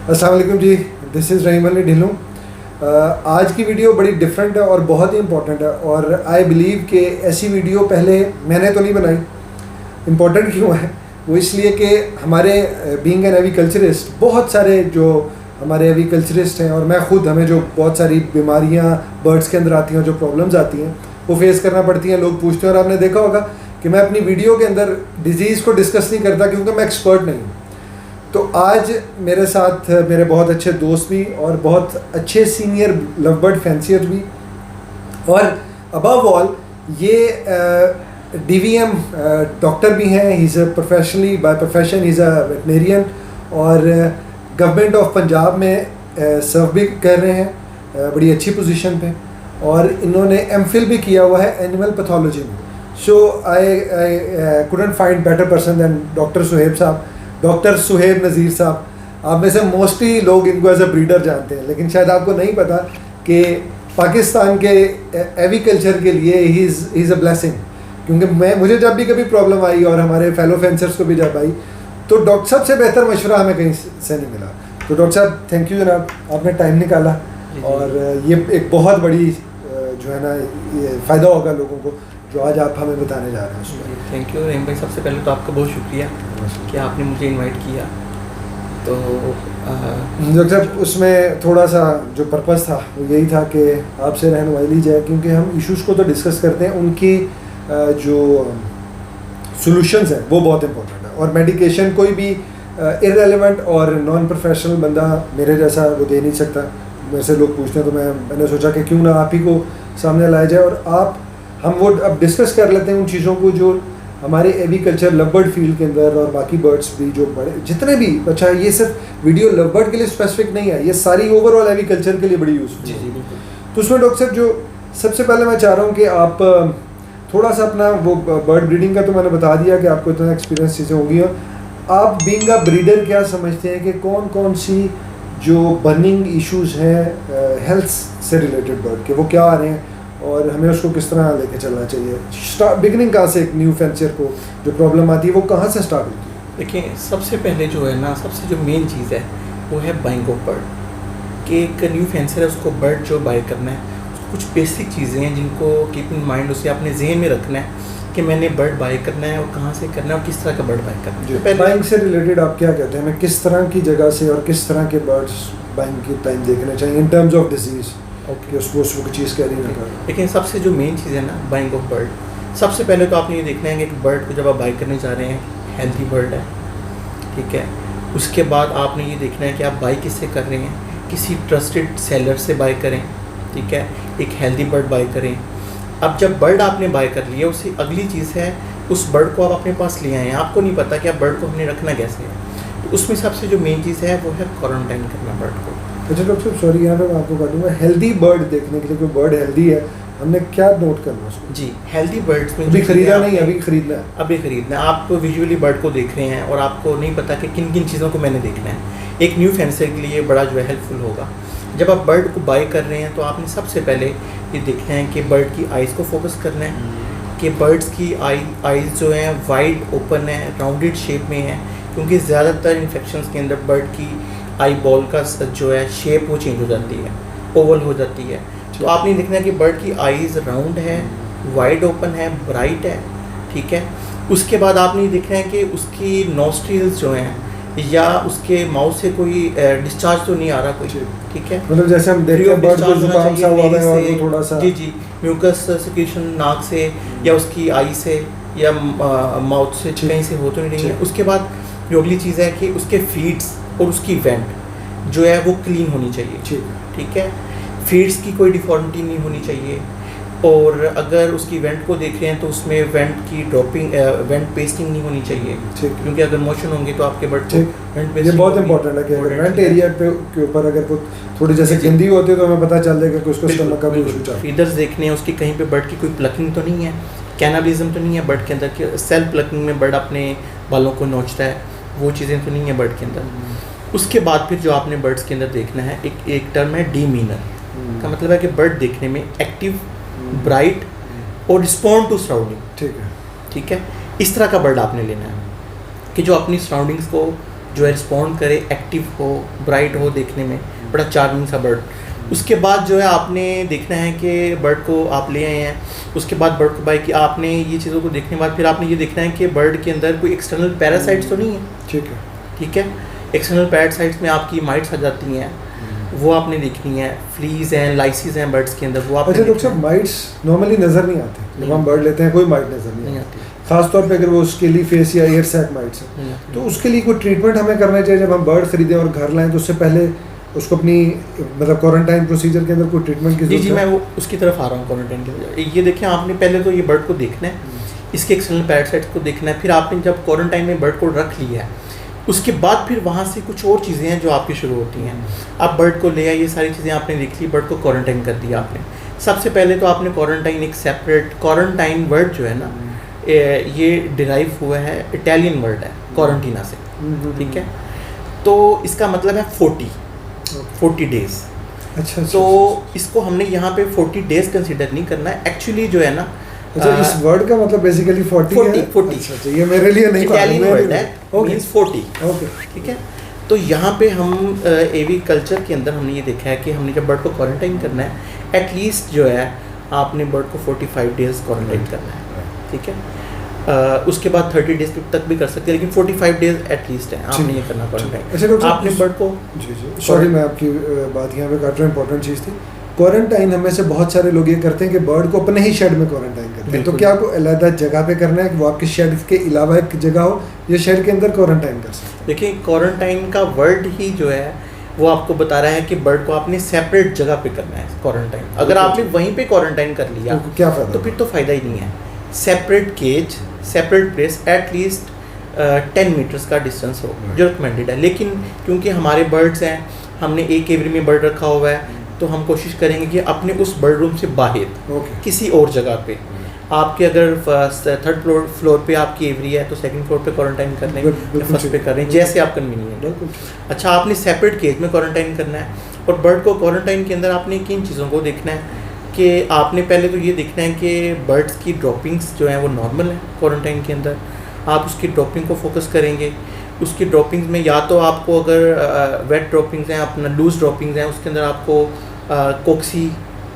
अस्सलाम वालेकुम जी, this is रहीम अली ढिल्लों। आज की वीडियो बड़ी डिफरेंट है और बहुत ही इंपॉर्टेंट है और आई बिलीव कि ऐसी वीडियो पहले मैंने तो नहीं बनाई। इम्पॉर्टेंट क्यों है? वो इसलिए कि हमारे बीइंग एन एविकल्चरिस्ट बहुत सारे जो हमारे एविकल्चरिस्ट हैं और मैं खुद, हमें जो बहुत सारी बीमारियां बर्ड्स के अंदर आती हैं, जो प्रॉब्लम्स आती हैं वो फेस करना पड़ती हैं। लोग पूछते हैं और आपने देखा होगा कि मैं अपनी वीडियो के अंदर डिज़ीज़ को डिस्कस नहीं करता क्योंकि मैं एक्सपर्ट नहीं हूँ। तो आज मेरे साथ मेरे बहुत अच्छे दोस्त भी और बहुत अच्छे सीनियर लवबर्ड फैंसियर भी, और अबव ऑल ये DVM डॉक्टर भी हैं। He is a professionally by profession he is a veterinarian और गवर्नमेंट ऑफ पंजाब में सर्व भी कर रहे हैं बड़ी अच्छी पोजीशन पे, और इन्होंने MPhil भी किया हुआ है एनिमल पैथोलॉजी में। So I couldn't find better person than doctor Suhaib sahab, doctor Suhaib नज़ीर साहब। आप में से मोस्टली लोग इनको एज अ ब्रीडर जानते हैं, लेकिन शायद आपको नहीं पता कि पाकिस्तान के एविकल्चर के लिए ही इज़ अ ब्लेसिंग। क्योंकि मुझे जब भी कभी प्रॉब्लम आई और हमारे फेलो फेंसर्स को भी जब आई, तो डॉक्टर साहब से बेहतर मशवरा हमें कहीं से नहीं मिला। तो डॉक्टर साहब थैंक यू जनाब, आपने टाइम निकाला और ये एक बहुत बड़ी जो है ना ये फ़ायदा होगा लोगों को जो आज आप हमें बताने जा रहे हैं उसमें। थैंक यू रहीम भाई, सबसे पहले तो आपका बहुत शुक्रिया कि आपने मुझे इनवाइट किया। तो डॉक्टर साहब उसमें थोड़ा सा जो पर्पस था वो यही था कि आपसे रहनुमाई ली जाए, क्योंकि हम इश्यूज़ को तो डिस्कस करते हैं, उनकी जो सॉल्यूशंस हैं वो बहुत इंपॉर्टेंट है। और मेडिकेशन कोई भी इररेलेवेंट और नॉन प्रोफेशनल बंदा मेरे जैसा वो दे नहीं सकता। मेरे से लोग पूछते हैं तो मैंने सोचा कि क्यों ना आप ही को सामने लाया जाए और हम वो अब डिस्कस कर लेते हैं उन चीज़ों को जो हमारे एविकल्चर लवबर्ड फील्ड के अंदर और बाकी बर्ड्स भी जो बड़े जितने भी, अच्छा ये सिर्फ वीडियो लवबर्ड के लिए स्पेसिफिक नहीं है, ये सारी ओवरऑल एविकल्चर के लिए बड़ी यूज़फुल है। तो उसमें डॉक्टर साहब जो सबसे पहले मैं चाह रहा हूँ कि आप थोड़ा सा अपना वो बर्ड ब्रीडिंग का तो मैंने बता दिया कि आपको इतना एक्सपीरियंस चीज़ें होंगी, आप बीइंग अ ब्रीडर क्या समझते हैं कि कौन कौन सी जो बर्निंग इश्यूज़ हैं हेल्थ से रिलेटेड बर्ड के, वो क्या आ रहे हैं और हमें उसको किस तरह लेके चलना चाहिए? बिगनिंग कहाँ से एक न्यू फैंसियर को जो प्रॉब्लम आती है वो कहाँ से स्टार्ट होती है? देखिए, सबसे पहले जो है ना, सबसे जो मेन चीज़ है वो है बाइंग ऑफ बर्ड। कि एक न्यू फैंसियर है, उसको बर्ड जो बाई करना है, उसको कुछ बेसिक चीज़ें हैं जिनको कीप इन माइंड, उसे अपने जहन में रखना है कि मैंने बर्ड बाई करना है और कहाँ से करना है और किस तरह का बर्ड बाई करना है। तो बाइंग से रिलेटेड आप क्या कहते हैं, हमें किस तरह की जगह से और किस तरह के बर्ड्स बाइंग के टाइम देखने चाहिए in terms of disease? Okay, उसको चीज़ कह रही है। लेकिन सबसे जो मेन चीज़ है ना बाइंग ऑफ बर्ड, सबसे पहले तो आपने ये देखना है कि एक बर्ड को जब आप बाई करने जा रहे हैं हेल्दी बर्ड है, ठीक है। उसके बाद आपने ये देखना है कि आप बाई किससे कर रहे हैं, किसी ट्रस्टेड सेलर से बाई करें, ठीक है, एक हेल्दी बर्ड बाई करें। अब जब बर्ड आपने बाई कर लिया, उससे अगली चीज़ है उस बर्ड को आप अपने पास ले आए हैं, आपको नहीं पता कि आप बर्ड को हमने रखना कैसे है, तो उसमें सबसे जो मेन चीज़ है वो है क्वारंटाइन करना बर्ड को। अच्छा डॉक्टर साहब सॉरी, यहाँ पे मैं आपको बता दूँगा, हेल्दी बर्ड देखने के लिए कोई बर्ड हेल्दी है हमने क्या नोट करना है उसको? जी, हेल्दी बर्ड्स में अभी खरीदा नहीं, अभी खरीदना है, अभी खरीदना है। आप विजुअली बर्ड को देख रहे हैं और आपको नहीं पता कि किन किन चीज़ों को मैंने देखना है। एक न्यू फैंसियर के लिए बड़ा जो है हेल्पफुल होगा। जब आप बर्ड को बाई कर रहे हैं तो आपने सबसे पहले ये देखना है कि बर्ड की आइज़ को फोकस करना है कि बर्ड्स की आइज़ जो हैं वाइड ओपन है, राउंडेड शेप में है, क्योंकि ज़्यादातर इन्फेक्शंस के अंदर बर्ड की आई बॉल का जो है शेप वो चेंज हो जाती है, ओवल हो जाती है। तो आपने देखना है कि बर्ड की आइज़ राउंड है, वाइड ओपन है, ब्राइट है, ठीक है। उसके बाद आपने देखना है कि उसकी नॉस्ट्रिल्स जो हैं या उसके माउथ से कोई डिस्चार्ज तो नहीं आ रहा कोई, ठीक है। मतलब जैसे हम देखते हैं बर्ड को जुकाम सा हुआ है और वो थोड़ा सा जी म्यूकस सिक्रीशन नाक से या उसकी आई से या माउथ से कहीं से हो तो नहीं है। उसके बाद जो अगली चीज़ है कि उसके फीड्स और उसकी वेंट जो है वो क्लीन होनी चाहिए, ठीक है। फीड्स की कोई डिफॉर्मिटी नहीं होनी चाहिए, और अगर उसकी वेंट को देख रहे हैं तो उसमें वेंट की ड्रॉपिंग वेंट पेस्टिंग नहीं होनी चाहिए, क्योंकि अगर मोशन होंगे तो आपके बर्ड को वेंट पेस्टिंग, ये बहुत इंपॉर्टेंट है कि अगर वेंट एरिया के ऊपर अगर वो थोड़ी जैसे गंदी होती है तो हमें पता चल जाएगा कि उसको स्टमक का कोई इशू चल रहा है। फीदर्स देखने हैं उसकी, कहीं पे बर्ड की कोई प्लकिंग तो नहीं है, कैनाबलिज्म तो नहीं है बर्ड के अंदर कि सेल्फ प्लकिंग में बर्ड अपने बालों को नोचता है, वो चीज़ें तो नहीं है बर्ड के अंदर। उसके बाद फिर जो आपने बर्ड्स के अंदर देखना है, एक टर्म है डीमीनर का मतलब है कि बर्ड देखने में एक्टिव, ब्राइट और रिस्पॉन्ड टू सराउंडिंग, ठीक है। इस तरह का बर्ड आपने लेना है कि जो अपनी सराउंडिंग्स को जो है रिस्पॉन्ड करे, एक्टिव हो, ब्राइट हो देखने में, बड़ा चार्मिंग सा बर्ड। उसके बाद जो है आपने देखना है कि बर्ड को आप ले आए हैं, उसके बाद बर्ड को बाई की आपने ये चीज़ों को देखने के बाद फिर आपने ये देखना है कि बर्ड के अंदर कोई एक्सटर्नल पैरासाइट्स तो नहीं है। ठीक है, एक्सटर्नल पैरासाइट्स में आपकी माइट्स आ जाती हैं, वो आपने देखनी है। फ्लीज हैं, लाइसिस हैं बर्ड्स के अंदर, वो आप। अच्छा डॉक्टर साहब, माइट्स नॉर्मली नज़र नहीं आते जब हम बर्ड लेते हैं, कोई माइट नज़र नहीं आती, खासतौर पे अगर वो स्केली फेस या एयर सैक माइट्स हैं, तो उसके लिए कोई ट्रीटमेंट हमें करना चाहिए जब हम बर्ड खरीदें और घर लाएं, तो उससे पहले उसको अपनी मतलब क्वारंटाइन प्रोसीजर के अंदर कोई ट्रीटमेंट की जी मैं वो उसकी तरफ आ रहा हूँ क्वारंटाइन के अंदर। ये देखें, आपने पहले तो ये बर्ड को देखना है, इसके एक्सटर्नल पैरासाइट्स को देखना है, फिर आपने जब क्वारंटाइन में बर्ड को रख लिया है उसके बाद फिर वहाँ से कुछ और चीज़ें हैं जो आपकी शुरू होती हैं। आप बर्ड को ले आए, ये सारी चीज़ें आपने देख ली, बर्ड को क्वारंटाइन कर दिया आपने। सबसे पहले तो आपने क्वारंटाइन, एक सेपरेट क्वारंटाइन वर्ड जो है ना, ये डिराइव हुआ है, इटालियन वर्ड है क्वारंटीना से, ठीक है। तो इसका मतलब है 40 डेज। अच्छा, तो इसको हमने यहाँ पे 40 डेज कंसिडर नहीं करना है एक्चुअली, जो है ना। अच्छा, इस वर्ड का मतलब बेसिकली 40 है। 40 अच्छा, ये मेरे लिए नहीं पता, इटालियन वर्ड है, मींस 40। ओके, ठीक है। तो यहाँ पे हम एवी कल्चर के अंदर हमने ये देखा है कि हमने जब बर्ड को क्वारंटाइन करना है, एटलीस्ट जो है आपने बर्ड को 45 डेज क्वारंटाइन करना है, ठीक है। उसके बाद 30 डेज तक भी कर सकते हैं, लेकिन 45 डेज एटलीस्ट है आपने ये करना क्वारंटाइन। अच्छा, आपने बर्ड को जी सॉरी मैं आपकी बात यहाँ पे काट रहा हूँ, इंपॉर्टेंट चीज़ थी। क्वारंटाइन हमें से बहुत सारे लोग ये करते हैं कि बर्ड को अपने ही शेड में क्वारंटाइन करते हैं, तो क्या आपको अलग जगह पे करना है कि वो आपके शेड के अलावा एक जगह हो, ये शेड के अंदर क्वारंटाइन कर सकते हैं? देखिए, क्वारंटाइन का वर्ड ही जो है वो आपको बता रहा है कि बर्ड को आपने सेपरेट जगह पे करना है क्वारंटाइन। अगर आपने वहीं पे क्वारंटाइन कर लिया तो क्या फ़ायदा, तो फिर तो फ़ायदा ही नहीं है। Separate cage, separate place, at least 10 metres का डिस्टेंस हो जो रिकमेंडेड है। लेकिन क्योंकि हमारे बर्ड्स हैं, हमने एक एवरी में बर्ड रखा हुआ है, तो हम कोशिश करेंगे कि अपने उस बर्ड रूम से बाहर किसी और जगह पे, आपके अगर थर्ड फ्लोर पे आपकी एवरी है तो सेकंड फ्लोर पे क्वारंटाइन कर लें, फर्स्ट पे कर लें, जैसे आप कन्वीनियंट। अच्छा, आपने सेपरेट केज में क्वारंटाइन करना है, और बर्ड को क्वारंटाइन के अंदर आपने किन चीज़ों को देखना है कि आपने पहले तो ये देखना है कि बर्ड्स की ड्रॉपिंग्स जो हैं वो नॉर्मल है क्वारंटाइन के अंदर। आप उसकी ड्रॉपिंग को फोकस करेंगे। उसकी ड्रॉपिंग्स में या तो आपको अगर वेट ड्रॉपिंग्स हैं, अपना लूज ड्रॉपिंग्स हैं, उसके अंदर आपको कोक्सी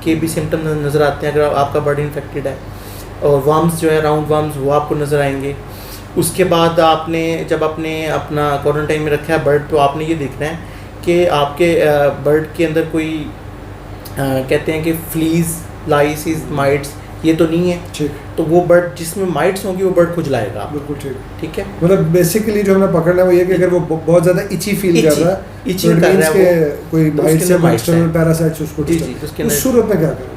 के भी सिम्टम नज़र आते हैं अगर आपका बर्ड इन्फेक्टेड है, और वर्म्स जो है, राउंड वर्म्स, वो आपको नज़र आएंगे। उसके बाद आपने जब अपना क्वारंटाइन में रखा है बर्ड, तो आपने ये देखना है कि आपके बर्ड के अंदर कोई कहते हैं कि फ्लीज, लाइसिस, माइट्स ये तो नहीं है। ठीक। तो वो बर्ड जिसमें माइट्स होंगी वो बर्ड खुजलाएगा। बिल्कुल ठीक। ठीक है, मतलब बेसिकली जो हमने पकड़ना है वो ये कि अगर वो बहुत ज़्यादा इची फील कर रहा है, इचिंग कर रहा है वो, कोई माइट्स या एक्सटर्नल पैरासाइट्स उसको, उस सूरत में क्या करें?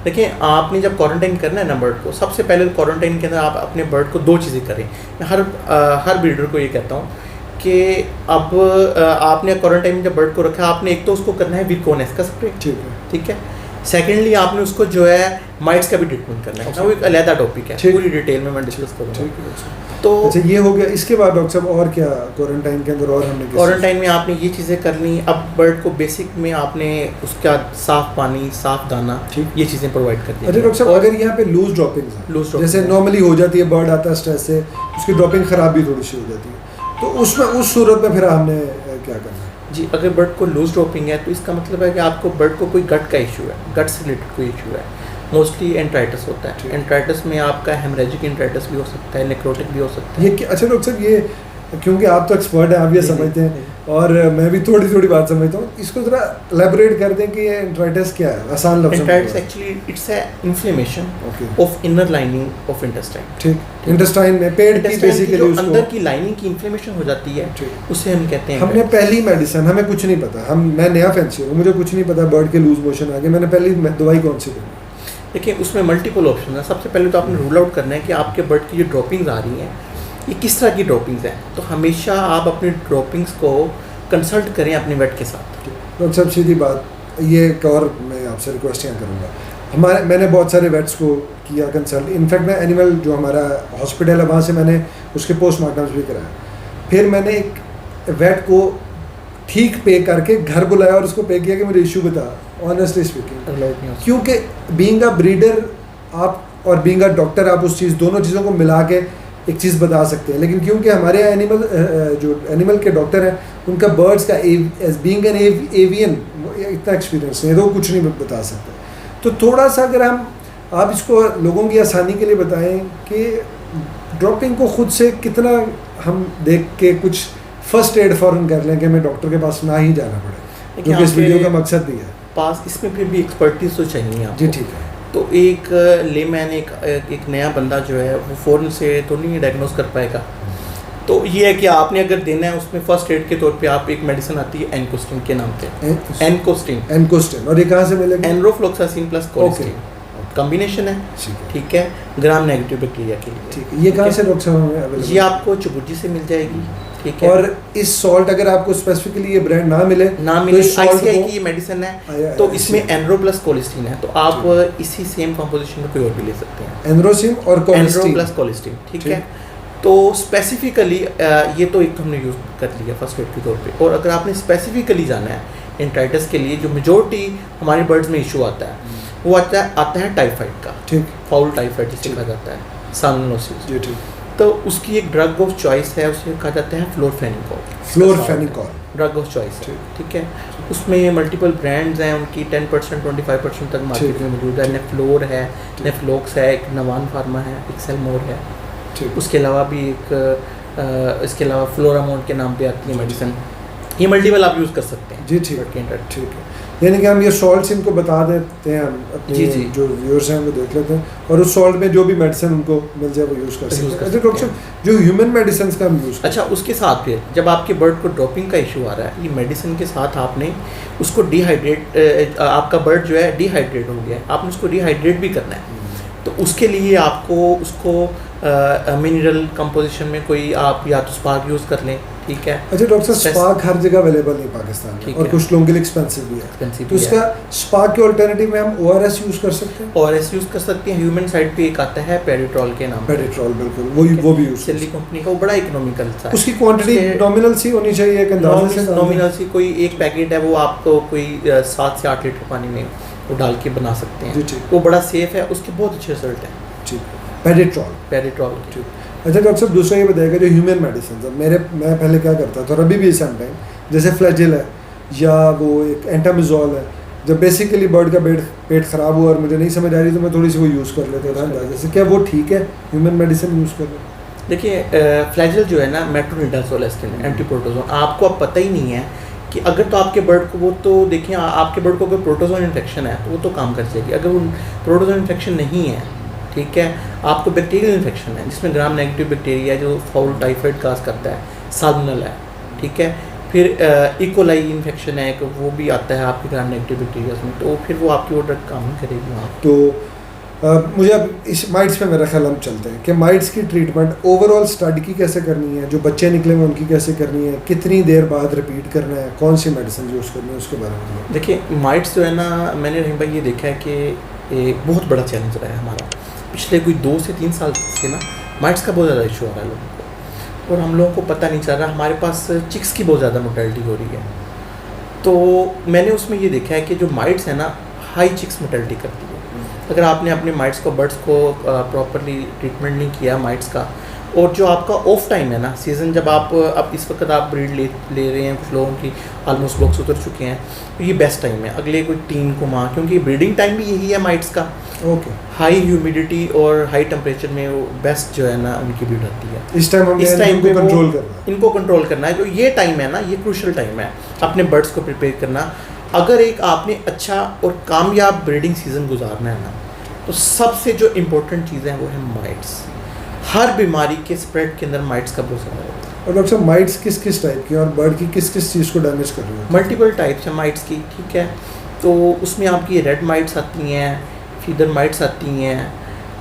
देखिए, आपने जब क्वारंटाइन करना है ना बर्ड को, सबसे पहले तो क्वारंटाइन के अंदर आप अपने बर्ड को 2 चीज़ें करें। मैं हर ब्रीडर को ये कहता हूँ कि अब आपने क्वारंटाइन में जब बर्ड को रखा, आपने एक तो उसको करना है विकोनेस का स्प्रे, ठीक है। सेकेंडली आपने उसको जो है माइट्स का भी ट्रीटमेंट करना है, वो एक अलग टॉपिक है, पूरी डिटेल में मैं डिस्कस करूँगा। तो अच्छा, ये हो गया। इसके बाद डॉक्टर साहब और क्या क्वारंटाइन के अंदर और हमने क्वारंटाइन में आपने ये चीज़ें कर ली। अब बर्ड को बेसिक में आपने उसका साफ पानी, साफ दाना, ये चीज़ें प्रोवाइड कर दी। अच्छा डॉक्टर साहब, अगर यहाँ पे लूज ड्रॉपिंग्स जैसे नॉर्मली हो जाती है, बर्ड आता है स्ट्रेस से, उसकी ड्रॉपिंग ख़राब भी थोड़ी सी हो जाती है, तो उसमें उस सूरत में फिर हमने क्या करना है? जी, अगर बर्ड को लूज ड्रॉपिंग है तो इसका मतलब है कि आपको बर्ड को कोई गट का इशू है, गट से रिलेटेड कोई इशू है। मोस्टली एंट्राइटिस होता है। एंट्राइटिस में आपका हेमरेजिक एंट्राइटिस भी हो सकता है, नेक्रोटिक भी हो सकता है। ये अच्छा डॉक्टर साहब, ये क्योंकि आप तो एक्सपर्ट हैं, आप ये समझते हैं और मैं भी थोड़ी बात समझता हूँ, इसको ज़रा एलैबोरेट कर दें कि ये एंट्राइटिस क्या है, आसान लफ्ज़ में। Enteritis actually it's a inflammation of inner lining of intestine. ठीक, इंटेस्टाइन में पेट की बेसिकली उसको अंदर की लाइनिंग की इन्फ्लेमेशन हो जाती है, उसे हम कहते हैं। हमने पहली मेडिसिन, हमें कुछ नहीं पता, मैं नया फैंसी हूँ, मुझे कुछ नहीं पता बर्ड के लूज मोशन आगे, मैंने पहली दवाई कौन सी दी? देखिए, उसमें मल्टीपल ऑप्शन है। सबसे पहले तो आपने रूल आउट करना है कि आपके बर्ड की जो ड्रॉपिंग्स आ रही हैं ये किस तरह की ड्रॉपिंग्स हैं। तो हमेशा आप अपनी ड्रॉपिंग्स को कंसल्ट करें अपने वेट के साथ। तो सब सीधी बात, ये एक और मैं आपसे रिक्वेस्ट यहाँ करूँगा। मैंने बहुत सारे वेट्स को किया कंसल्ट, इनफैक्ट मैं एनिमल जो हमारा हॉस्पिटल है वहाँ से मैंने उसके पोस्टमार्टम्स भी कराया। फिर मैंने एक वेट को ठीक पे करके घर बुलाया और उसको पे किया कि मुझे इशू बता, ऑनेस्टली स्पीकिंग, क्योंकि बीइंग अ ब्रीडर आप और बीइंग अ डॉक्टर आप उस चीज़, दोनों चीज़ों को मिला के एक चीज़ बता सकते हैं, लेकिन क्योंकि हमारे एनिमल जो एनिमल के डॉक्टर हैं उनका बर्ड्स का बीइंग एन एवियन इतना एक्सपीरियंस नहीं है, तो वो कुछ नहीं बता सकते। तो थोड़ा सा अगर आप इसको लोगों की आसानी के लिए बताएं कि ड्रॉपिंग को खुद से कितना हम देख के कुछ फर्स्ट एड फ़ौरन कर लें कि हमें डॉक्टर के पास ना ही जाना पड़े, क्योंकि इस वीडियो का मकसद भी है पास। इसमें फिर भी एक्सपर्टीज तो चाहिए आपको। जी ठीक है। तो एक लेमैन एक नया बंदा जो है वो फ़ौरन से तो नहीं डायग्नोस कर पाएगा। तो ये है कि आपने अगर देना है उसमें फर्स्ट एड के तौर पे आप एक मेडिसिन आती है एनकोस्टिन के नाम पे। एनकोस्टिन और ये कहाँ से मिलेगा? एनरोफ्लोक्सासिन प्लस कोलिस्टिन कॉम्बिनेशन है, ठीक है, ग्राम नेगेटिव बैक्टीरिया के लिए। ठीक है, ये कहाँ से डॉक्टर साहब हमें अवेलेबल? ये आपको चुबुजी से मिल जाएगी, ठीक है। और इस सॉल्ट अगर आपको स्पेसिफिकली ये ब्रांड ना मिले आईसीआई की ये मेडिसिन है, तो इसमें एनरो प्लस कोलिस्टिन है, तो आप इसी सेम कंपोजिशन में कोई और भी ले सकते हैं, एनरोसिन और एनरो प्लस कोलिस्टिन, ठीक है। तो स्पेसिफिकली ये तो एक हमने यूज़ कर लिया फर्स्ट एड के तौर पे। और अगर आपने स्पेसिफिकली जाना है एंटाइटिस के लिए, जो मेजोरिटी हमारे बर्ड्स में इशू आता है वो आता है टाइफाइड का, ठीक, फाउल टाइफाइड जिसे कहा जाता है, साल्मोनेलोसिस। जी ठीक। तो उसकी एक ड्रग ऑफ चॉइस है, उसे कहा जाता है फ्लोरफेनिकोल ड्रग ऑफ चॉइस है, ठीक है। उसमें मल्टीपल ब्रांड्स हैं, उनकी 10% 25% तक मार्केट में मौजूद है। नेफ्लोर है, नेफ्लोक्स है, एक नवान फार्मा है, एक सेलमोर है, उसके अलावा भी एक इसके अलावा फ्लोरामोन के नाम पे आती है मेडिसिन। ये मल्टीपल आप यूज़ कर सकते हैं। जी ठीक है। यानी कि हम ये सॉल्ट्स इनको बता देते हैं, हम अपने जो व्यूअर्स हैं वो देख लेते हैं, और उस सॉल्ट में जो भी मेडिसिन उनको मिल जाए वो यूज़ कर सकते हैं। अच्छा डॉक्टर, जो ह्यूमन मेडिसिन का हम यूज़, अच्छा उसके साथ फिर जब आपके बर्ड को ड्रॉपिंग का इशू आ रहा है, ये मेडिसिन के साथ आपने उसको डिहाइड्रेट, आपका बर्ड जो है डिहाइड्रेट हो गया है, आपने उसको डिहाइड्रेट भी करना है। तो उसके लिए आपको उसको मिनरल कंपोजिशन में कोई आप या तो स्पार्क यूज़ कर लें, ठीक है। अच्छा डॉक्टर, स्पार्क हर जगह अवेलेबल नहीं पाकिस्तान में, और कुछ लोगों के लिए एक्सपेंसिव भी है, तो इसका स्पार्क के अल्टरनेटिव में हम ओआरएस यूज़ कर सकते हैं। ओआरएस यूज़ कर सकते हैं। ह्यूमन साइड पे एक आता है पेरिट्रॉल के नाम, पेरिट्रॉल, बिल्कुल वो भी यूज़, चिल्ली कंपनी का, वो बड़ा इकोनॉमिकल सा है। उसकी क्वांटिटी नॉमिनल सी होनी चाहिए, एक अंदाजे से नॉमिनल सी, कोई एक पैकेट है वो आपको कोई 7 से 8 लीटर पानी में वो डाल के बना सकते हैं, वो बड़ा सेफ है, उसके बहुत अच्छे रिजल्ट हैं। ठीक, पेरिट्रॉल। ठीक। अच्छा डॉक्टर साहब, दूसरा ये बताइएगा जो ह्यूमन मेडिसिन, मैं पहले क्या करता था और अभी भी सम टाइम, जैसे फ्लैजिल है या वो एक एंटामिजोल है, जब बेसिकली बर्ड का पेट ख़राब हुआ और मुझे नहीं समझ आ रही तो मैं थोड़ी सी वो यूज़ कर लेता था अंदाजे से, क्या वो ठीक है ह्यूमन मेडिसिन यूज़ करना? देखिए फ्लैजिल जो है ना मेट्रोनिडाज़ोल एंटीप्रोटोजोन, आपको अब पता ही नहीं है कि अगर तो आपके बर्ड को वो, तो देखिए आपके बर्ड को अगर प्रोटोजोन इन्फेक्शन है तो वो तो काम कर जाएगी। अगर वो प्रोटोजोन इन्फेक्शन नहीं है, ठीक है, आपको बैक्टीरियल इन्फेक्शन है जिसमें ग्राम नेगेटिव बैक्टीरिया जो फाउल टाइफाइड काज करता है, साल्मोनेला है, ठीक है, फिर इकोलाई इन्फेक्शन है, वो भी आता है आपके ग्राम नेगेटिव बैक्टीरिया में, तो फिर वो आपकी वो ड्रग काम नहीं करेगी वहाँ। तो मुझे अब इस माइट्स पे मेरा ख्याल हम चलते हैं कि माइट्स की ट्रीटमेंट ओवरऑल स्टडी की कैसे करनी है, जो बच्चे निकले हुए उनकी कैसे करनी है, कितनी देर बाद रिपीट करना है, कौन सी मेडिसिन यूज़ करनी है, उसके बारे में। देखिए माइट्स जो है ना, मैंने रहीम भाई ये देखा है कि एक बहुत बड़ा चैलेंज रहा है हमारा पिछले कोई 2 से 3 साल से ना, माइट्स का बहुत ज़्यादा इशू आ रहा है लोगों को, और हम लोगों को पता नहीं चल रहा। हमारे पास चिक्स की बहुत ज़्यादा मोर्टेलिटी हो रही है, तो मैंने उसमें ये देखा है कि जो माइट्स है ना, हाई चिक्स मोर्टेलिटी करती है। अगर आपने अपने माइट्स को, बर्ड्स को प्रॉपरली ट्रीटमेंट नहीं किया माइट्स का, और जो आपका ऑफ टाइम है ना, सीज़न जब आप अब इस वक्त आप ब्रीड ले रहे हैं, कुछ लोगों की ऑलमोस्ट बॉक्स उतर चुके हैं, तो ये बेस्ट टाइम है अगले कोई 3 को माह, क्योंकि ब्रीडिंग टाइम भी यही है माइट्स का। ओके, हाई ह्यूमिडिटी और हाई टेम्परेचर में वो बेस्ट जो है ना उनकी ब्रीड होती है। इस टाइम पे इनको कंट्रोल करना है, जो ये टाइम है ना, ये क्रूशल टाइम है अपने बर्ड्स को प्रिपेयर करना। अगर एक आपने अच्छा और कामयाब ब्रीडिंग सीजन गुजारना है ना, तो सबसे जो इम्पोर्टेंट चीज़ें हैं वो है माइट्स। हर बीमारी के स्प्रेड के अंदर माइट्स का बहुत ज़्यादा होता है। और डॉक्टर साहब, माइट्स किस किस टाइप की और बर्ड की किस किस चीज़ को डैमेज कर रही है? मल्टीपल टाइप्स हैं माइट्स की, ठीक है। तो उसमें आपकी रेड माइट्स आती हैं, फीदर माइट्स आती हैं,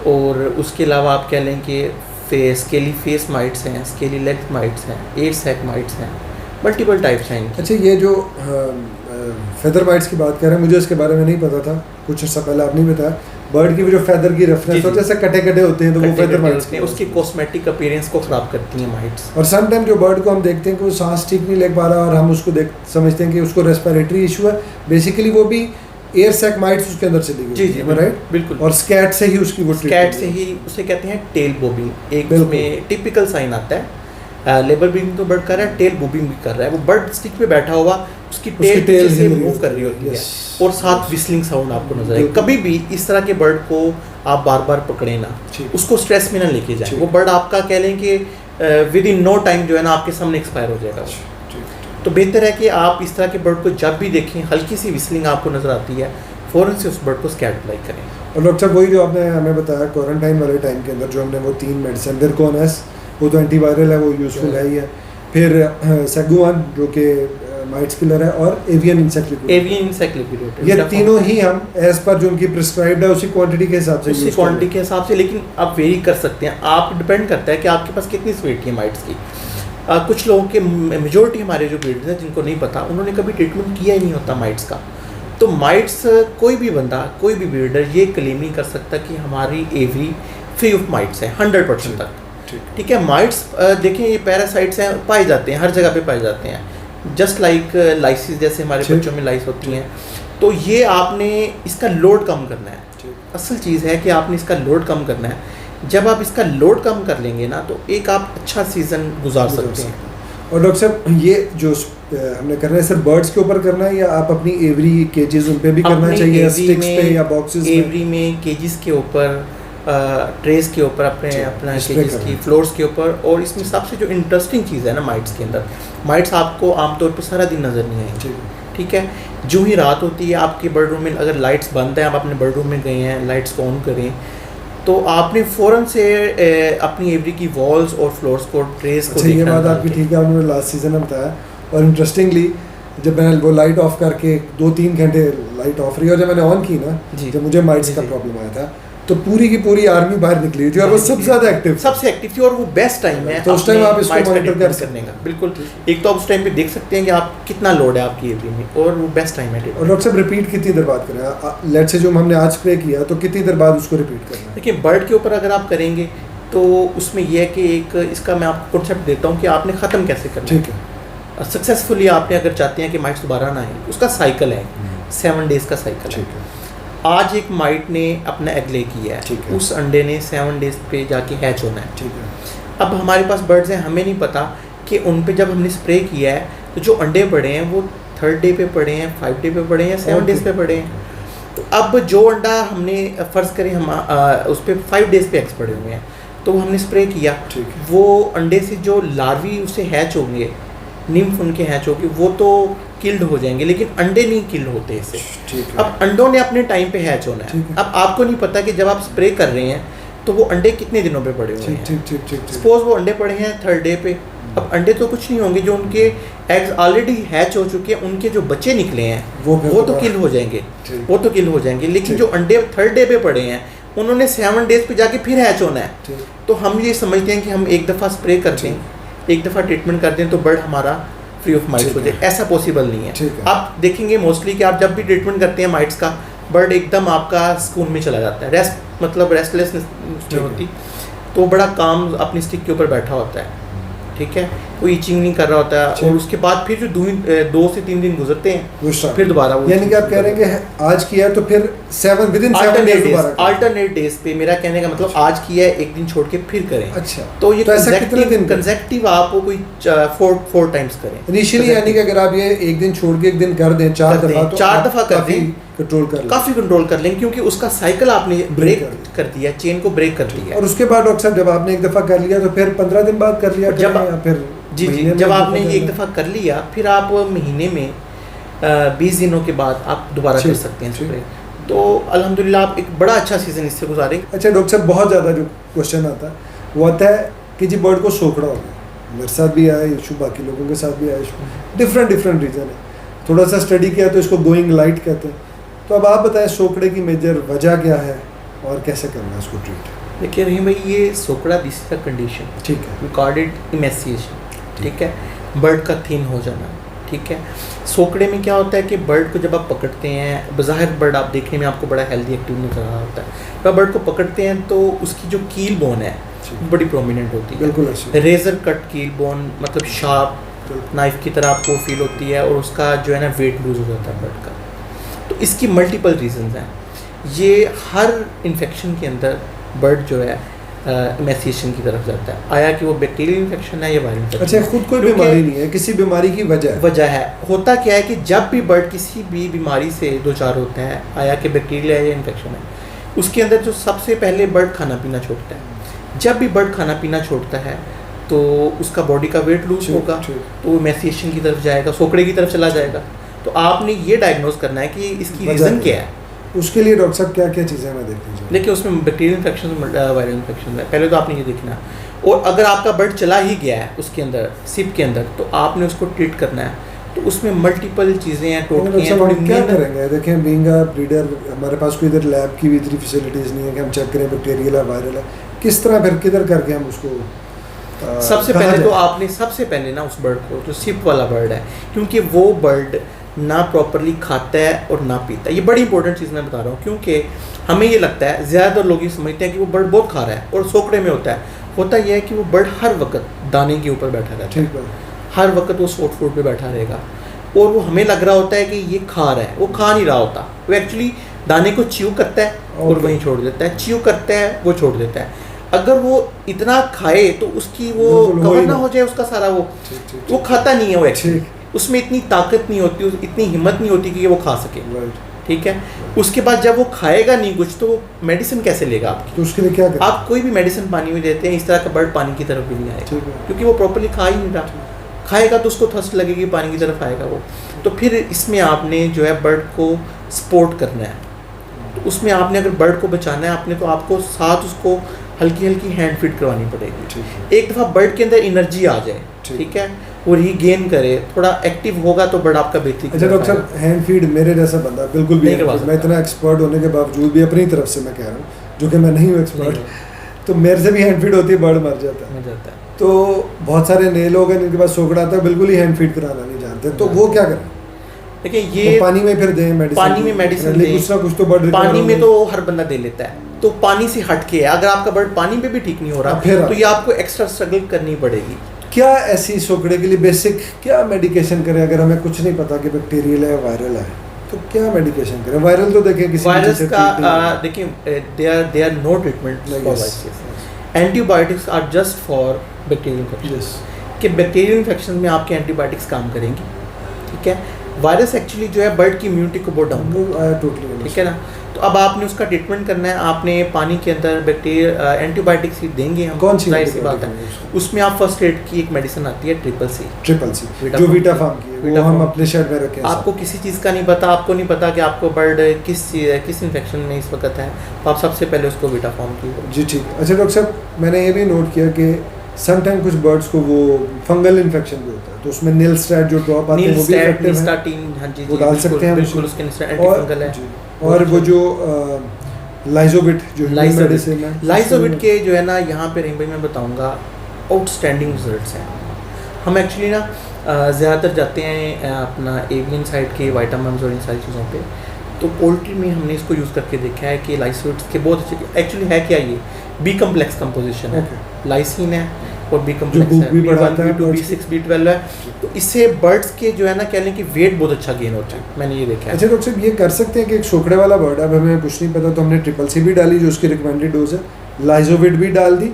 और उसके अलावा आप कह लें कि स्केली फेस माइट्स हैं, स्केली लेग माइट्स हैं, 8 सैक माइट्स हैं, मल्टीपल टाइप्स हैं। अच्छा, ये जो फेदर माइट्स की बात कर रहे हैं, मुझे इसके बारे में नहीं पता था, कुछ अर्सा पहले आपने बताया। बर्ड की जो फेदर की रेफरेंस होती है, जैसे कटे कटे होते हैं, तो वो फेदर माइट्स हैं, उसकी कॉस्मेटिक अपीयरेंस को ख़राब करती हैं माइट्स। और सम टाइम जो बर्ड को हम देखते हैं कि वो सांस ठीक नहीं ले पा रहा, और हम उसको समझते हैं कि उसको रेस्पिरेटरी इशू है, बेसिकली वो भी एयर सैक माइट्स उसके अंदर चली गई। जी जी राइट, बिल्कुल। और स्कैट से ही उसकी वो स्कैट से ही उसे कहते हैं टेल बोबिंग। एक उसमें टिपिकल साइन आता है, लेबर बिंग तो बर्ड कर रहा है, टेल बोबिंग भी कर रहा है। वो बर्ड स्टिक पे बैठा हुआ उसकी टेल से मूव कर रही होती है और साथ विस्लिंग साउंड आपको नजर आएगा। कभी भी इस तरह के बर्ड को आप बार बार पकड़े ना, उसको स्ट्रेस में ना लेके जाए। वो बर्ड आपका कह लें कि विद इन नो टाइम जो है ना आपके सामने एक्सपायर हो जाएगा। तो बेहतर है कि आप इस तरह के बर्ड को जब भी देखें, हल्की सी विस्लिंग आपको नजर आती है, फ़ौरन से उस बर्ड को स्कैट अप्लाई करें। और डॉक्टर साहब वही जो आपने हमें बताया क्वारंटाइन वाले टाइम के अंदर जो हमने वो 3 मेडिसिन, विरकोनस वो तो एंटीवायरल है, वो यूज़फुल है ही है, फिर सेगुआन जो कि माइट्स किलर है, और एवियन इंसेक्ट लिक्विडेटर, ये तीनों ही हम एज पर जो उनकी प्रिस्क्राइब्ड है उसी क्वांटिटी के हिसाब से उसी क्वांटिटी के हिसाब से, लेकिन आप वेरी कर सकते हैं। आप डिपेंड करता है कि आपके पास कितनी स्वीटी है माइट्स की। कुछ लोगों के मेजोरिटी हमारे जो ब्रीडर्स हैं जिनको नहीं पता, उन्होंने कभी ट्रीटमेंट किया ही नहीं होता माइट्स का। तो माइट्स कोई भी बंदा, कोई भी ब्रीडर ये क्लेम नहीं कर सकता कि हमारी एवरी फ्री ऑफ माइट्स है 100% तक। ठीक है, माइट्स देखें ये पैरासाइट्स हैं, पाए जाते हैं हर जगह पे पाए जाते हैं, जस्ट लाइक लाइसिस जैसे हमारे बच्चों में लाइस होती हैं। तो ये आपने इसका लोड कम करना है। असल चीज़ है कि आपने इसका लोड कम करना है। जब आप इसका लोड कम कर लेंगे ना, तो एक आप अच्छा सीज़न गुजार सकते हैं। और डॉक्टर साहब ये जो हमने करना है सिर्फ बर्ड्स के ऊपर करना है, या आप अपनी एवरी केजेस उन पे भी करना चाहिए, स्टिक्स पे या बॉक्सेस में? एवरी में, केजेस के ऊपर, ट्रेस के ऊपर, अपना केजेस की फ्लोर्स के ऊपर। और इसमें सबसे जो इंटरेस्टिंग चीज़ है ना माइट्स के अंदर, माइट्स आपको आमतौर पर सारा दिन नज़र नहीं आएंगे। ठीक है, जो ही रात होती है आपके बर्ड रूम में, अगर लाइट्स बंद है, आप अपने बर्ड रूम में गए हैं, लाइट्स को ऑन करें, तो आपने फ़ौरन से अपनी एवरी की वॉल्स और फ्लोर्स को, ट्रेस को देखना। ये बात आपकी ठीक है, आपने लास्ट सीज़न में बताया। और इंटरेस्टिंगली जब मैंने वो लाइट ऑफ करके 2-3 घंटे लाइट ऑफ रही, और जब मैंने ऑन की ना, जब मुझे माइट्स का प्रॉब्लम आया था, तो पूरी की पूरी आर्मी बाहर निकली थी और वो सबसे ज़्यादा एक्टिव थी। और वो बेस्ट टाइम है तो उस टाइम आप इसको मॉनिटर करने का। बिल्कुल, एक तो आप उस टाइम पे देख सकते हैं कि आप कितना लोड है आपकी एरिया में, और वो बेस्ट टाइम है। और डॉक्टर साहब रिपीट कितनी देर बाद करें? लेट्स से जो हमने आज स्प्रे किया, तो कितनी देर बाद उसको रिपीट करना है? देखिए, बर्ड के ऊपर अगर आप करेंगे तो उसमें यह है कि एक इसका मैं आपको कॉन्सेप्ट देता हूँ कि आपने ख़त्म कैसे करना है। ठीक है, सक्सेसफुली आपने अगर चाहते हैं कि माइट्स दोबारा ना आए, उसका साइकिल है 7 डेज़ का साइकिल है। आज एक माइट ने अपना एग ले किया है, उस अंडे ने 7 डेज पे जाके हैच होना है। ठीक है, अब हमारे पास बर्ड्स हैं, हमें नहीं पता कि उन पे जब हमने स्प्रे किया है तो जो अंडे पड़े हैं वो 3rd डे पे पड़े हैं, 5 डे पे पड़े हैं, 7 डेज पे पड़े हैं। तो अब जो अंडा हमने फ़र्ज़ करें हम उस पर 5 डेज पे एग्स पड़े हुए हैं, तो हमने स्प्रे किया, वो अंडे से जो लार्वी उससे हैच होंगे, निम्फ उनके हैच होगी, वो तो किल्ड हो जाएंगे, लेकिन अंडे नहीं किल्ड होते इससे। अब अंडों ने अपने टाइम पे हैच होना है। अब आपको नहीं पता कि जब आप स्प्रे कर रहे हैं तो वो अंडे कितने दिनों पे पड़े हुए हैं। सपोज वो अंडे पड़े हैं 3rd डे पे, अब अंडे तो कुछ नहीं होंगे, जो उनके एग्स ऑलरेडी हैच हो चुके हैं, उनके जो बच्चे निकले हैं वो तो किल हो जाएंगे, लेकिन जो अंडे 3rd डे पे पड़े हैं उन्होंने 7 डेज पे जाके फिर हैच होना है। तो हम ये समझते हैं कि हम एक दफ़ा स्प्रे कर दें, एक दफ़ा ट्रीटमेंट कर दें तो बर्ड हमारा फ्री ऑफ माइट्स हो जाए। ऐसा पॉसिबल नहीं है। आप देखेंगे मोस्टली कि आप जब भी ट्रीटमेंट करते हैं माइट्स का, बर्ड एकदम आपका स्कून में चला जाता है, रेस्टलेसनेस नहीं होती, तो बड़ा काम अपनी स्टिक के ऊपर बैठा होता है। ठीक है, कोई ईचिंग नहीं कर रहा होता है, और उसके बाद फिर जो 2 से 3 दिन गुजरते हैं फिर दोबारा वो, यानी कि आप कह रहे हैं कि आज किया है तो फिर 7 अल्टरनेट डेज पे, मेरा कहने का मतलब आज किया है, एक दिन छोड़ के फिर करें। अच्छा, तो ये कंसेक्टिव आप कोई 4 टाइम्स करें इनिशियली, यानी कि अगर आप ये एक दिन छोड़ के एक दिन कर दें 4 दफा कर दें, काफ़ी कंट्रोल कर लें, क्योंकि उसका साइकिल आपने ब्रेक कर दिया, चेन को ब्रेक कर दिया। और उसके बाद डॉक्टर साहब जब आपने एक दफ़ा कर लिया तो फिर 15 दिन बाद कर लिया, फिर जी जब आपने एक दफ़ा कर लिया, फिर आप महीने में 20 दिनों के बाद आप दोबारा कर सकते हैं स्प्रे। तो अल्हम्दुलिल्लाह आप एक बड़ा अच्छा सीज़न इससे गुजारे। अच्छा डॉक्टर साहब, बहुत ज़्यादा जो क्वेश्चन आता है वो आता है कि जी बर्ड को सोखड़ा हो गया, मेरे साथ भी आया इशू, बाकी लोगों के साथ भी आया इशू, डिफरेंट रीज़न है। थोड़ा सा स्टडी किया तो इसको गोइंग लाइट कहते हैं। तो अब आप बताएं सोखड़े की मेजर वजह क्या है और कैसे करना है उसको ट्रीट? देखिए रहीम भाई, ये Sokhda this is the condition, ठीक है, रिकॉर्डेड इमेसिएशन, ठीक है, बर्ड का थिन हो जाना, ठीक है। सोखड़े में क्या होता है कि बर्ड को जब आप पकड़ते हैं, बज़ाहिर बर्ड आप देखने में आपको बड़ा हेल्दी एक्टिव नजर आ रहा होता है, जब बर्ड को पकड़ते हैं तो उसकी जो कील बोन है बड़ी प्रोमिनेंट होती है, बिल्कुल रेजर कट कील बोन, मतलब शार्प नाइफ की तरह आपको फील होती है, और उसका जो है ना वेट लूज हो जाता है बर्ड का। तो इसकी मल्टीपल रीजंस हैं। ये हर इन्फेक्शन के अंदर बर्ड जो है एमेसिएशन की तरफ जाता है, आया कि वो बैक्टीरियल इन्फेक्शन है या वायरल इन्फेक्शन। अच्छा, खुद कोई बीमारी नहीं है, किसी बीमारी की वजह है। होता क्या है कि जब भी बर्ड किसी भी बीमारी से दो चार होता है, आया कि बैक्टीरिया है या इन्फेक्शन है, उसके अंदर जो सबसे पहले बर्ड खाना पीना छोड़ता है। जब भी बर्ड खाना पीना छोड़ता है तो उसका बॉडी का वेट लूज होगा, तो वो एमेसिएशन की तरफ जाएगा, सोकड़े की तरफ चला जाएगा। तो आपने ये डायग्नोज करना है कि इसकी रीज़न क्या है। उसके लिए डॉक्टर साहब क्या क्या चीज़ें मैं देखनी चाहिए? देखिए, उसमें बैक्टीरियल इन्फेक्शन, वायरल इन्फेक्शन है, पहले तो आपने ये देखना है। और अगर आपका बर्ड चला ही गया है उसके अंदर, सिप के अंदर, तो आपने उसको ट्रीट करना है। तो उसमें मल्टीपल चीज़ें हैं, टोटके हैं, थोड़ी क्या करेंगे? देखें, बीइंग अ ब्रीडर, हमारे पास कोई इधर लैब की भी इतनी फैसिलिटीज़ नहीं है कि हम चेक करें बैक्टीरियल है, वायरल है। किस तरह फिर किधर करके हम उसको सबसे पहले तो आपने सबसे पहले ना उस बर्ड को, जो सिप वाला बर्ड है, क्योंकि वो बर्ड ना प्रॉपरली खाता है और ना पीता है। ये बड़ी इंपॉर्टेंट चीज़ मैं बता रहा हूँ, क्योंकि हमें ये लगता है, ज़्यादातर लोग ये समझते हैं कि वो बर्ड बहुत खा रहा है और सोकड़े में होता है। होता यह है कि वो बर्ड हर वक्त दाने के ऊपर बैठा रहता है, हर वक्त वो सॉफ्ट फूड पे बैठा रहेगा, और वो हमें लग रहा होता है कि ये खा रहा है, वो खा नहीं रहा होता। वो एक्चुअली दाने को च्यू करता है और वहीं छोड़ देता है, च्यू करता है, वो छोड़ देता है। अगर वो इतना खाए तो उसकी वो कवर ना हो जाए उसका सारा, वो खाता नहीं है। वो एक्चुअली उसमें इतनी ताकत नहीं होती, इतनी हिम्मत नहीं होती कि वो खा सके। ठीक है, उसके बाद जब वो खाएगा नहीं कुछ, तो वो मेडिसिन कैसे लेगा आपकी? तो उसके लिए क्या करें? आप कोई भी मेडिसिन पानी में देते हैं, इस तरह का बर्ड पानी की तरफ भी नहीं आएगा, क्योंकि वो प्रॉपर्ली खा ही नहीं रहा। खाएगा तो उसको थर्स्ट लगेगी, पानी की तरफ आएगा वो। तो फिर इसमें आपने जो है बर्ड को सपोर्ट करना है। तो उसमें आपने अगर बर्ड को बचाना है आपने, तो आपको साथ उसको हल्की हल्की हैंड फीड करवानी पड़ेगी। एक दफ़ा बर्ड के अंदर एनर्जी आ जाए, ठीक है, वो रीगेन करे, थोड़ा एक्टिव होगा, तो बर्ड आपका बेहतरीन। अच्छा डॉक्टर साहब, हैंड फीड मेरे जैसा बंदा बिल्कुल भी नहीं, मैं इतना एक्सपर्ट होने के बावजूद भी अपनी तरफ से मैं कह रहा हूँ, जो कि मैं नहीं हूँ एक्सपर्ट, तो मेरे से भी हैंड फीड होती है, बर्ड मर जाता है। तो बहुत सारे नए लोग हैं जिनके पास सोकड़ा आता है, बिल्कुल ही हैंड फीड कराना नहीं जानते, तो वो क्या करें? देखिए, ये तो पानी में फिर दें मेडिसिन, पानी में मेडिसिन दें, कुछ ना कुछ तो बर्ड पानी में तो हर बंदा दे लेता है। तो पानी से हट के, अगर आपका बर्ड पानी पे भी ठीक नहीं हो रहा, तो ये आपको एक्स्ट्रा स्ट्रगल करनी पड़ेगी। क्या ऐसी सोकड़े के लिए बेसिक क्या मेडिकेशन करें? अगर हमें कुछ नहीं पता कि बैक्टीरियल है वायरल है, तो क्या मेडिकेशन करें? वायरल तो देखें, किसी वायरस का देखिए, they are no treatment for virus. Antibiotics are just for bacterial infection. कि बैक्टीरियल इन्फेक्शन में आपके एंटीबायोटिक्स काम करेंगी, ठीक है। वायरस एक्चुअली जो है बर्ड की इम्यूनिटी को बहुत डाउन करता है, ठीक है ना। तो अब आपने उसका ट्रीटमेंट करना है, आपने पानी के अंदर बैक्टीरिया एंटीबायोटिक्स देंगे हम, कौन सी सी बात है। उसमें आप फर्स्ट एड की एक मेडिसिन आती है, ट्रिपल सी जो वीटाफार्म की है, वो हम अपने शेड में रखें। आपको किसी चीज़ का नहीं पता, आपको नहीं पता कि आपको बर्ड किस इन्फेक्शन में इस वक्त है, तो आप सबसे पहले उसको वीटाफार्म की। जी ठीक है। अच्छा डॉक्टर साहब, मैंने ये भी नोट किया कि समटाइम कुछ बर्ड्स को वो फंगल इन्फेक्शन भी होता है, तो उसमें निलस्टैट जो ड्रॉप आते हैं वो भी इफेक्टिव है, वो डाल सकते हैं, बिल्कुल उसके एंटीफंगल है। और वो जो लाइजोविट जो मेडिसिन है, लाइजोविट के जो है ना, यहाँ पे रहीम भाई मैं बताऊँगा, आउटस्टैंडिंग रिजल्ट्स हैं। हम एक्चुअली ना ज़्यादातर जाते हैं अपना एवियन साइड के वाइटामिन्स और इन सारी चीज़ों पे, तो पोल्ट्री में हमने इसको यूज़ करके देखा है कि लाइजोविट के बहुत अच्छे, एक्चुअली है क्या, ये बी कम्प्लेक्स कंपोजिशन है, लाइसिन है और बी कम्प्लेक्स है, B1, B2, B6, B12 है। तो इससे बर्ड्स के जो है ना, कह लें कि वेट बहुत अच्छा गेन होता है, मैंने ये देखा है। अच्छा डॉक्टर साहब, ये कर सकते हैं कि एक सोकड़े वाला बर्ड, अब हमें कुछ नहीं पता, तो हमने ट्रिपल सी भी डाली जो उसकी रिकमेंडेड डोज है, लाइजोविट भी डाल दी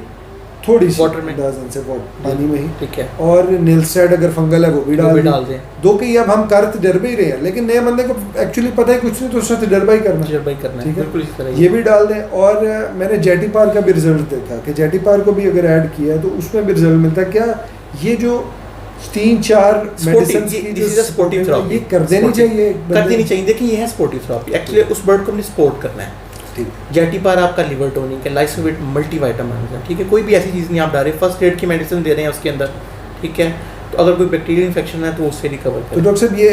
थोड़ी सी वाटर में, डजन से पानी में ही, ठीक है, और निलस्टैट अगर फंगल है वो भी डाल दें। दो कई अब हम कर तो डरबे ही रहे हैं, लेकिन नए बंदे को एक्चुअली पता है कुछ नहीं, तो उसने तो डरबा ही करना है, ठीक है, ये भी डाल दें। और मैंने जेटी पार का भी रिजल्ट देखा कि जेटी पार को भी अगर ऐड किया तो उसमें भी रिजल्ट मिलता है। क्या ये जो 3-4 मेडिसिन की जो स्पोर्टिव थेरेपी कर देनी चाहिए? कर देनी चाहिए। देखिए, ये है स्पोर्टिव थेरेपी, एक्चुअली उस बर्ड को हमने सपोर्ट करना है। जेटी पार आपका लिवर टोनिक है, लाइसोविट मल्टीविटामिन है, ठीक है, कोई भी ऐसी चीज़ नहीं आप डाल रहे, फर्स्ट एड की मेडिसिन दे रहे हैं उसके अंदर, ठीक है। तो अगर कोई बैक्टीरियल इन्फेक्शन है तो उससे रिकवर करें। तो डॉक्टर साहब, ये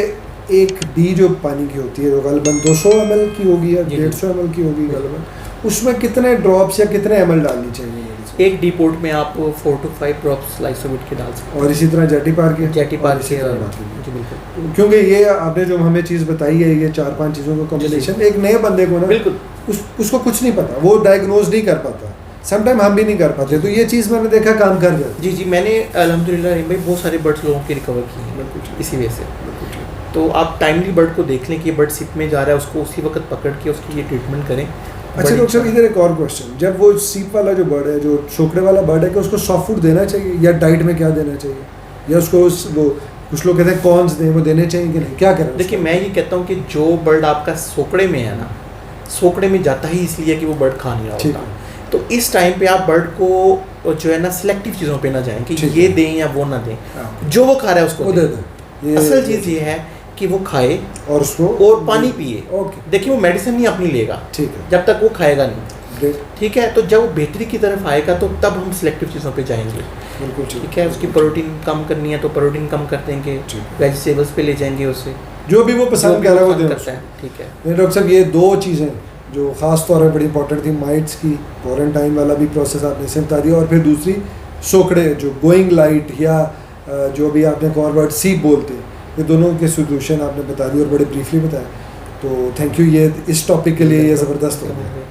एक डी जो पानी की होती है, जो गलबन 200 ml की होगी या 150 ml की होगी गलबन, उसमें कितने ड्रॉप्स या कितने ml डालनी चाहिए? एक डी पोर्ट में आप 4 to 5 ड्रॉप्स लाइसोविट के डाल सकते हैं, और इसी तरह जेटी पार के जी बिल्कुल, क्योंकि ये आपने जो हमें चीज़ बताई है, ये 4-5 चीज़ों का कॉम्बिनेशन एक नए बंदे को ना बिल्कुल उसको कुछ नहीं पता, वो डायग्नोज नहीं कर पाता, समटाइम हम भी नहीं कर पाते, तो ये चीज़ मैंने देखा काम कर जाती। जी, मैंने अल्हम्दुलिल्लाह भाई बहुत सारे बर्ड्स लोगों की रिकवर की है इसी वजह से। तो आप टाइमली बर्ड को देख लें कि ये बर्ड सिप में जा रहा है, उसको उसी वक्त पकड़ के उसकी ये ट्रीटमेट करें। अच्छा डॉक्टर साहब, इधर एक और क्वेश्चन, जब वो सीप वाला जो बर्ड है, जो छोकड़े वाला बर्ड है, कि उसको सॉफ्ट फूड देना चाहिए या डाइट में क्या देना चाहिए, या उसको वो कुछ लोग कहते हैं कॉर्न्स दें, वो देने चाहिए कि नहीं, क्या करें? देखिए मैं ये कहता हूँ कि जो बर्ड आपका सोकड़े में है ना, सोकड़े में जाता ही इसलिए कि वो बर्ड खा नहीं रहा होता, तो इस टाइम पे आप बर्ड को जो है ना सिलेक्टिव चीज़ों पे ना जाएं कि ये दें या वो ना दें, जो वो खा रहा है उसको दे दें। असल चीज़ ये है कि वो खाए और उसको और पानी पिए। ओके, देखिए वो मेडिसिन नहीं अपनी लेगा, ठीक है, जब तक वो खाएगा नहीं, ठीक है। तो जब वो बेहतरी की तरफ आएगा तो तब हम सिलेक्टिव चीज़ों पे जाएंगे, बिल्कुल ठीक है। उसकी प्रोटीन कम करनी है तो प्रोटीन कम कर देंगे, वेजिटेबल्स पे ले जाएंगे उसे, जो भी वो पसंद कर रहा है वो करता है, ठीक है। नहीं डॉक्टर साहब, ये दो चीज़ें जो ख़ास तौर पर बड़ी इंपॉर्टेंट थी, माइट्स की क्वारंटाइन वाला भी प्रोसेस आपने से बता दिया, और फिर दूसरी सोकड़े जो गोइंग लाइट या जो भी आपने कॉर्वर्ड सीप बोलते हैं, ये दोनों के सोल्यूशन आपने बता दिए और बड़े ब्रीफली बताया। तो थैंक यू, ये इस टॉपिक के लिए ये ज़बरदस्त हो गया।